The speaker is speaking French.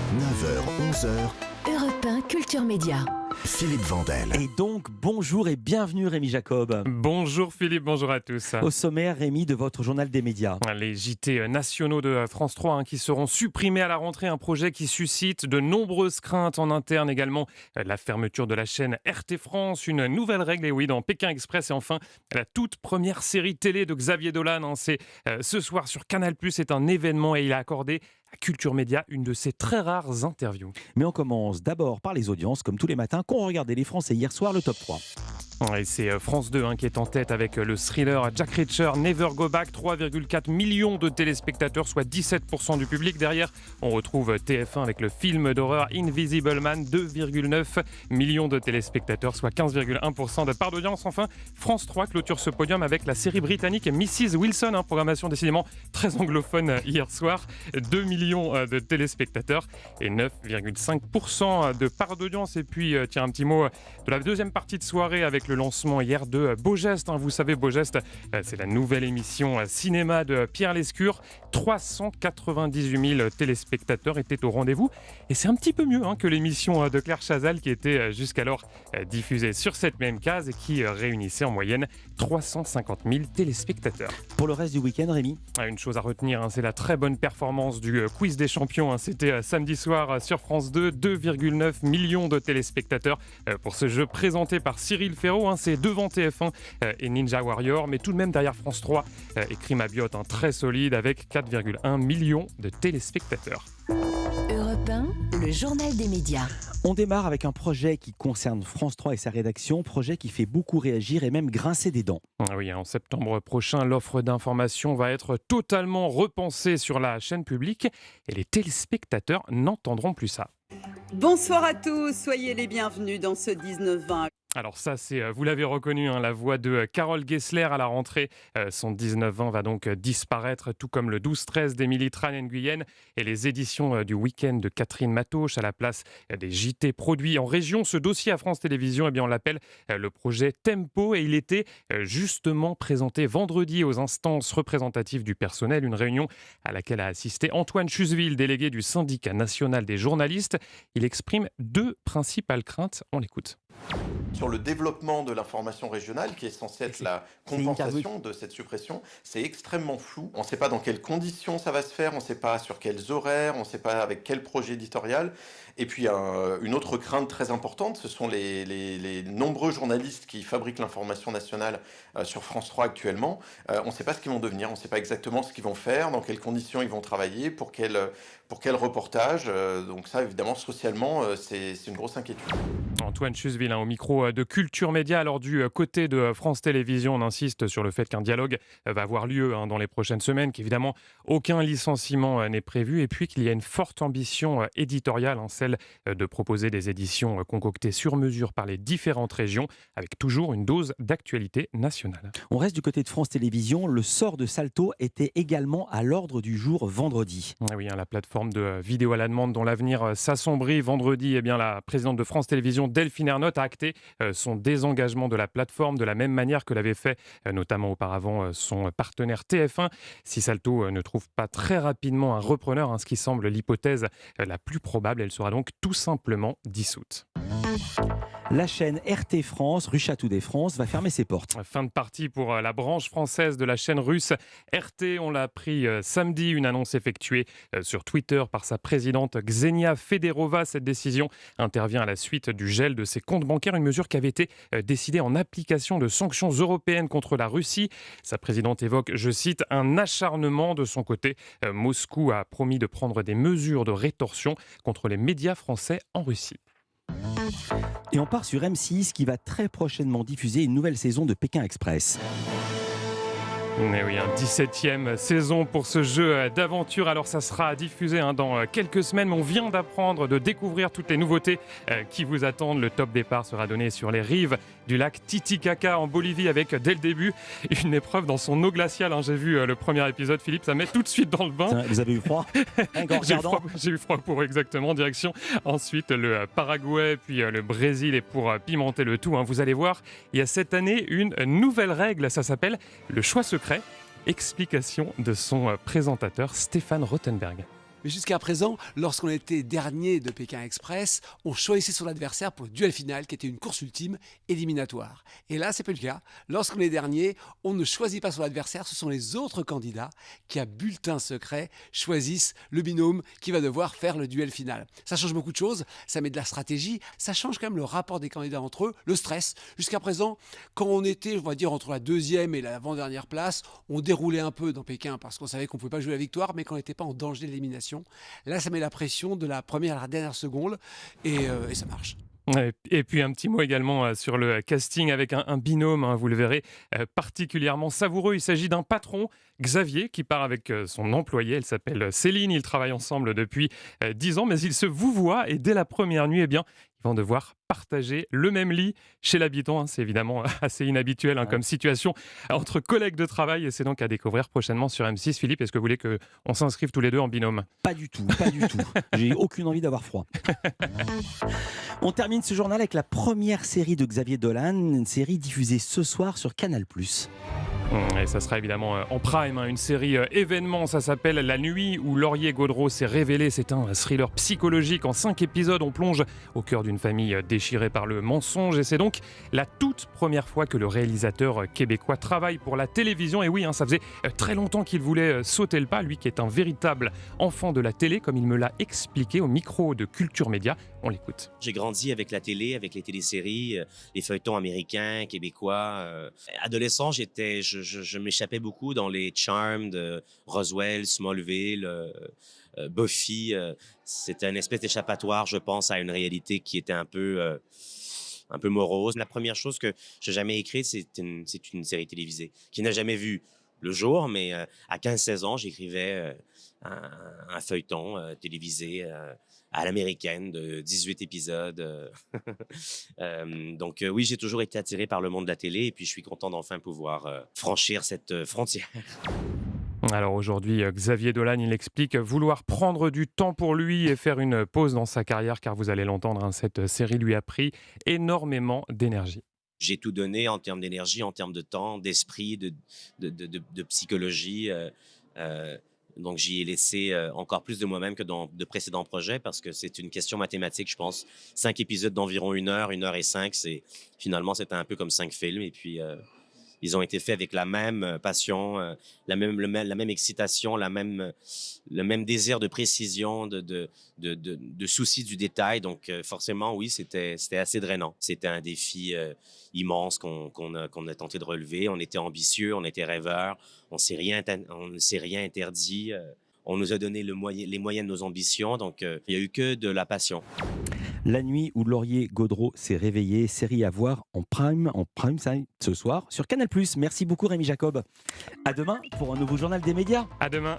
9h, 11h, Europe 1 Culture Média. Philippe Vandel. Et donc, bonjour et bienvenue Rémi Jacob. Bonjour Philippe, bonjour à tous. Au sommaire, Rémi, de votre journal des médias. Les JT nationaux de France 3 qui seront supprimés à la rentrée, un projet qui suscite de nombreuses craintes en interne également. La fermeture de la chaîne RT France, une nouvelle règle, et oui, dans Pékin Express, et enfin la toute première série télé de Xavier Dolan. C'est ce soir sur Canal+, c'est un événement et il a accordé à Culture Média une de ses très rares interviews. Mais on commence d'abord par les audiences, comme tous les matins, qu'ont regardé les Français hier soir, le top 3. Et c'est France 2 qui est en tête avec le thriller Jack Reacher, Never Go Back, 3,4 millions de téléspectateurs, soit 17% du public. Derrière, on retrouve TF1 avec le film d'horreur Invisible Man, 2,9 millions de téléspectateurs, soit 15,1% de part d'audience. Enfin, France 3 clôture ce podium avec la série britannique Mrs. Wilson, programmation décidément très anglophone hier soir, 2 millions de téléspectateurs et 9,5% de part d'audience. Et puis, tiens, un petit mot de la deuxième partie de soirée avec le lancement hier de Beau Geste. Vous savez, Beau Geste, c'est la nouvelle émission cinéma de Pierre Lescure. 398 000 téléspectateurs étaient au rendez-vous. Et c'est un petit peu mieux que l'émission de Claire Chazal qui était jusqu'alors diffusée sur cette même case et qui réunissait en moyenne 350 000 téléspectateurs. Pour le reste du week-end, Rémi ? Une chose à retenir, c'est la très bonne performance du quiz des champions. C'était samedi soir sur France 2, 2,9 millions de téléspectateurs pour ce jeu présenté par Cyril Ferraud. C'est devant TF1 et Ninja Warrior, mais tout de même derrière France 3 et Crime à Biote, très solide avec 4,1 millions de téléspectateurs. Europe 1, le journal des médias. On démarre avec un projet qui concerne France 3 et sa rédaction, projet qui fait beaucoup réagir et même grincer des dents. Oui, en septembre prochain, l'offre d'information va être totalement repensée sur la chaîne publique et les téléspectateurs n'entendront plus ça. Bonsoir à tous, soyez les bienvenus dans ce 19-20. Alors ça, c'est, vous l'avez reconnu, la voix de Carole Gessler à la rentrée. Son 19-20 va donc disparaître, tout comme le 12-13 d'Émilie Tran-Nguyen et les éditions du week-end de Catherine Matauche à la place des JT produits en région. Ce dossier à France Télévisions, on l'appelle le projet Tempo et il était justement présenté vendredi aux instances représentatives du personnel, une réunion à laquelle a assisté Antoine Chuseville, délégué du syndicat national des journalistes. Il exprime deux principales craintes, on l'écoute. Sur le développement de l'information régionale, qui est censée être la compensation de cette suppression, c'est extrêmement flou. On ne sait pas dans quelles conditions ça va se faire, on ne sait pas sur quels horaires, on ne sait pas avec quel projet éditorial. Et puis une autre crainte très importante, ce sont les nombreux journalistes qui fabriquent l'information nationale sur France 3 actuellement. On ne sait pas ce qu'ils vont devenir, on ne sait pas exactement ce qu'ils vont faire, dans quelles conditions ils vont travailler, pour quel reportage. Donc ça, évidemment, socialement, c'est une grosse inquiétude. Antoine Chuseville au micro de Culture Média. Alors du côté de France Télévisions, on insiste sur le fait qu'un dialogue va avoir lieu dans les prochaines semaines, qu'évidemment aucun licenciement n'est prévu et puis qu'il y a une forte ambition éditoriale, celle de proposer des éditions concoctées sur mesure par les différentes régions avec toujours une dose d'actualité nationale. On reste du côté de France Télévisions. Le sort de Salto était également à l'ordre du jour vendredi. Oui, la plateforme de vidéo à la demande dont l'avenir s'assombrit. Vendredi, la présidente de France Télévisions, Delphine Ernotte, a acté son désengagement de la plateforme de la même manière que l'avait fait notamment auparavant son partenaire TF1. Si Salto ne trouve pas très rapidement un repreneur, ce qui semble l'hypothèse la plus probable, elle sera donc tout simplement dissoute. La chaîne RT France, rue Chatou des France, va fermer ses portes. Fin de partie pour la branche française de la chaîne russe RT. On l'a appris samedi, une annonce effectuée sur Twitter par sa présidente Ksenia Federova. Cette décision intervient à la suite du gel de ses comptes bancaires, une mesure qui avait été décidée en application de sanctions européennes contre la Russie. Sa présidente évoque, je cite, un acharnement de son côté. Moscou a promis de prendre des mesures de rétorsion contre les médias français en Russie. Et on part sur M6 qui va très prochainement diffuser une nouvelle saison de Pékin Express. Mais oui, 17e saison pour ce jeu d'aventure. Alors ça sera diffusé dans quelques semaines, mais on vient d'apprendre, de découvrir toutes les nouveautés qui vous attendent. Le top départ sera donné sur les rives du lac Titicaca en Bolivie avec dès le début une épreuve dans son eau glaciale. J'ai vu le premier épisode, Philippe, ça met tout de suite dans le bain. Vous avez eu froid? J'ai eu froid pour exactement, direction ensuite le Paraguay, puis le Brésil, et pour pimenter le tout, vous allez voir, il y a cette année une nouvelle règle, ça s'appelle le choix secret. Explication de son présentateur Stéphane Rothenberg. Mais jusqu'à présent, lorsqu'on était dernier de Pékin Express, on choisissait son adversaire pour le duel final qui était une course ultime éliminatoire. Et là, c'est plus le cas. Lorsqu'on est dernier, on ne choisit pas son adversaire, ce sont les autres candidats qui, à bulletin secret, choisissent le binôme qui va devoir faire le duel final. Ça change beaucoup de choses, ça met de la stratégie, ça change quand même le rapport des candidats entre eux, le stress. Jusqu'à présent, quand on était, on va dire, entre la deuxième et l'avant-dernière place, on déroulait un peu dans Pékin parce qu'on savait qu'on ne pouvait pas jouer la victoire, mais qu'on n'était pas en danger d'élimination. Là, ça met la pression de la première à la dernière seconde et ça marche. Et puis un petit mot également sur le casting avec un binôme, hein, vous le verrez, particulièrement savoureux. Il s'agit d'un patron, Xavier, qui part avec son employée. Elle s'appelle Céline. Ils travaillent ensemble depuis 10 ans, mais ils se vouvoient et dès la première nuit, eh bien, ils vont devoir partager le même lit chez l'habitant. Hein. C'est évidemment assez inhabituel comme situation entre collègues de travail et c'est donc à découvrir prochainement sur M6. Philippe, est-ce que vous voulez qu'on s'inscrive tous les deux en binôme ? Pas du tout, pas du tout. J'ai aucune envie d'avoir froid. On termine ce journal avec la première série de Xavier Dolan, une série diffusée ce soir sur Canal+. Et ça sera évidemment en prime, une série événement, ça s'appelle La nuit où Laurier Gaudreau s'est révélé. C'est un thriller psychologique en 5 épisodes. On plonge au cœur d'une famille déchirée par le mensonge et c'est donc la toute première fois que le réalisateur québécois travaille pour la télévision. Et oui, ça faisait très longtemps qu'il voulait sauter le pas, lui qui est un véritable enfant de la télé, comme il me l'a expliqué au micro de Culture Média. On l'écoute. J'ai grandi avec la télé, avec les téléséries, les feuilletons américains, québécois. Adolescent, je m'échappais beaucoup dans les charms de Roswell, Smallville, Buffy. C'était une espèce d'échappatoire, je pense, à une réalité qui était un peu morose. La première chose que j'ai jamais écrite, c'est une série télévisée qui n'a jamais vu le jour, mais à 15-16 ans, j'écrivais un feuilleton télévisé à l'américaine de 18 épisodes. Donc oui, j'ai toujours été attiré par le monde de la télé et puis je suis content d'enfin pouvoir franchir cette frontière. Alors aujourd'hui, Xavier Dolan, il explique vouloir prendre du temps pour lui et faire une pause dans sa carrière, car vous allez l'entendre, cette série lui a pris énormément d'énergie. J'ai tout donné en termes d'énergie, en termes de temps, d'esprit, de psychologie. Donc, j'y ai laissé encore plus de moi-même que dans de précédents projets parce que c'est une question mathématique, je pense. 5 épisodes d'environ 1 heure et 5, finalement, c'était un peu comme 5 films. Et puis, ils ont été faits avec la même passion, la même excitation, le même désir de précision, de souci du détail. Donc, forcément, oui, c'était assez drainant. C'était un défi immense qu'on a tenté de relever. On était ambitieux, on était rêveurs, on ne s'est rien interdit. On nous a donné les moyens de nos ambitions. Donc, il n'y a eu que de la passion. La nuit où Laurier Gaudreau s'est réveillé, série à voir en prime time ce soir sur Canal+. Merci beaucoup Rémi Jacob. À demain pour un nouveau journal des médias. À demain.